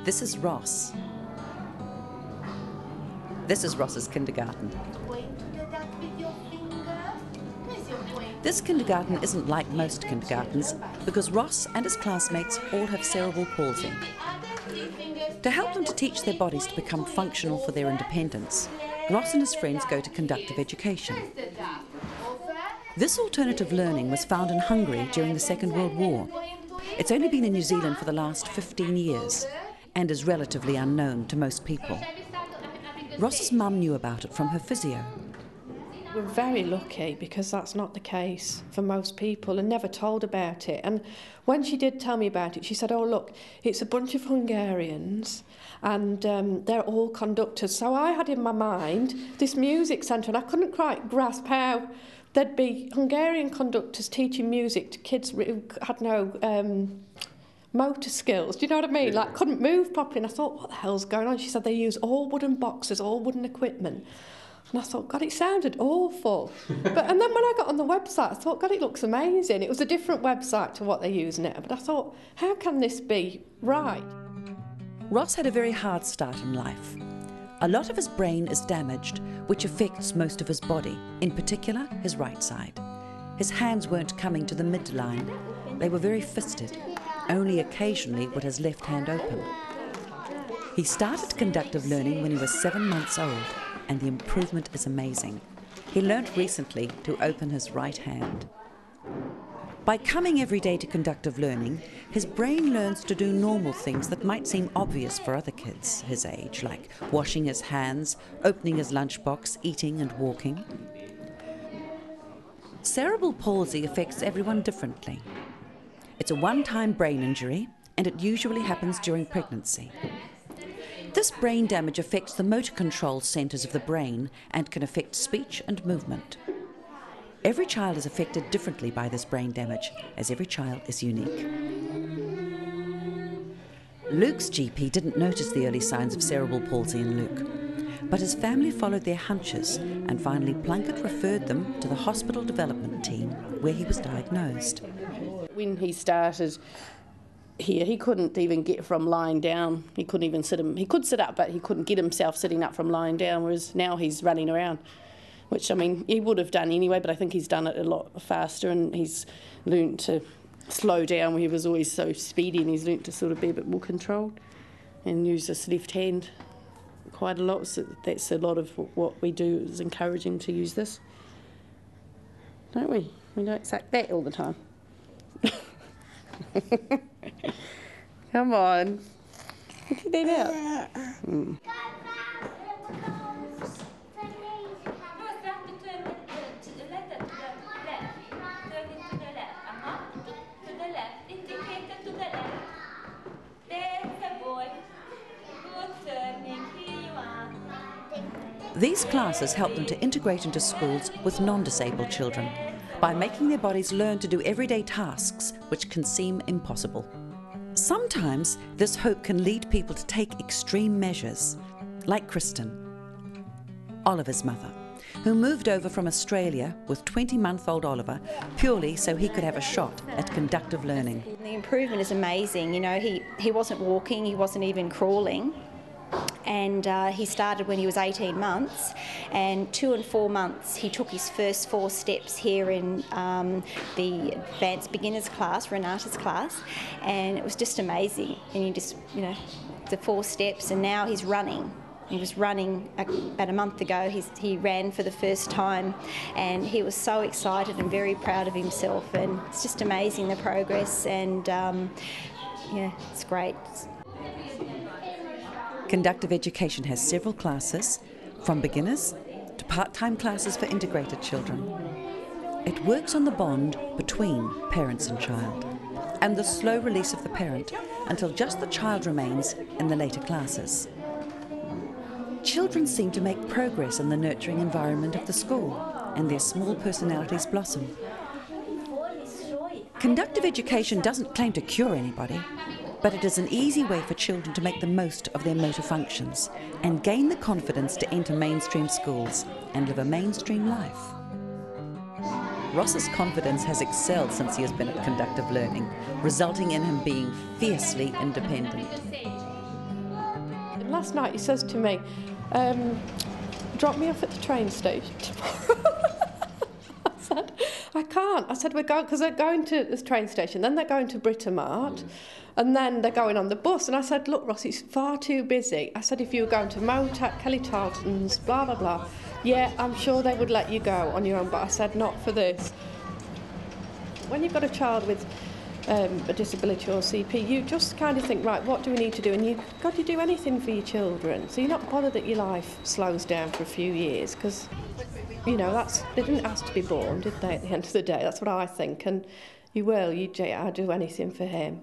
This is Ross. This is Ross's kindergarten. This kindergarten isn't like most kindergartens because Ross and his classmates all have cerebral palsy. To help them to teach their bodies to become functional for their independence, Ross and his friends go to conductive education. This alternative learning was found in Hungary during the Second World War. It's only been in New Zealand for the last 15 years and is relatively unknown to most people. Ross's mum knew about it from her physio. We're very lucky because that's not the case for most people and never told about it. And when she did tell me about it, she said, oh, look, it's a bunch of Hungarians and they're all conductors. So I had in my mind this music centre and I couldn't quite grasp how there'd be Hungarian conductors teaching music to kids who had no motor skills. Do you know what I mean? Like, couldn't move properly. And I thought, what the hell's going on? She said they use all wooden boxes, all wooden equipment. And I thought, God, it sounded awful. And then when I got on the website, I thought, God, it looks amazing. It was a different website to what they use now. But I thought, how can this be right? Ross had a very hard start in life. A lot of his brain is damaged, which affects most of his body, in particular his right side. His hands weren't coming to the midline. They were very fisted. Only occasionally would his left hand open. He started conductive learning when he was 7 months old, and the improvement is amazing. He learnt recently to open his right hand. By coming every day to conductive learning, his brain learns to do normal things that might seem obvious for other kids his age, like washing his hands, opening his lunchbox, eating and walking. Cerebral palsy affects everyone differently. It's a one-time brain injury, and it usually happens during pregnancy. This brain damage affects the motor control centres of the brain and can affect speech and movement. Every child is affected differently by this brain damage, as every child is unique. Luke's GP didn't notice the early signs of cerebral palsy in Luke, but his family followed their hunches and finally Plunkett referred them to the hospital development team where he was diagnosed. When he started here, he couldn't even get from lying down. He couldn't even sit him. He could sit up, but he couldn't get himself sitting up from lying down, whereas now he's running around, which, I mean, he would have done anyway, but I think he's done it a lot faster and he's learned to slow down where he was always so speedy, and he's learned to sort of be a bit more controlled and use his left hand quite a lot. So that's a lot of what we do, is encourage him to use this. Don't we? We don't suck that all the time. Come on. Get that out. These classes help them to integrate into schools with non-disabled children by making their bodies learn to do everyday tasks which can seem impossible. Sometimes this hope can lead people to take extreme measures, like Kristen, Oliver's mother, who moved over from Australia with 20-month-old Oliver purely so he could have a shot at conductive learning. The improvement is amazing. You know, he wasn't walking, he wasn't even crawling. And he started when he was 18 months, and 2 and 4 months he took his first 4 steps here in the advanced beginners class, Renata's class, and it was just amazing. And you just, you know, the 4 steps, and now he's running. He was running about a month ago. He ran for the first time, and he was so excited and very proud of himself, and it's just amazing, the progress, and yeah, it's great. Conductive education has several classes, from beginners to part-time classes for integrated children. It works on the bond between parents and child, and the slow release of the parent until just the child remains in the later classes. Children seem to make progress in the nurturing environment of the school, and their small personalities blossom. Conductive education doesn't claim to cure anybody, but it is an easy way for children to make the most of their motor functions and gain the confidence to enter mainstream schools and live a mainstream life. Ross's confidence has excelled since he has been at conductive learning, resulting in him being fiercely independent. Last night he says to me, drop me off at the train station tomorrow. I said, I can't. I said, we're going, because they're going to the train station, then they're going to Britomart, and then they're going on the bus. And I said, look, Ross, it's far too busy. I said, if you were going to Motat, Kelly Tarleton's, blah, blah, blah, yeah, I'm sure they would let you go on your own, but I said, not for this. When you've got a child with a disability or CP, you just kind of think, right, what do we need to do? And you've got to do anything for your children. So you're not bothered that your life slows down for a few years, because, you know, they didn't ask to be born, did they, at the end of the day? That's what I think. And you will, I'll do anything for him.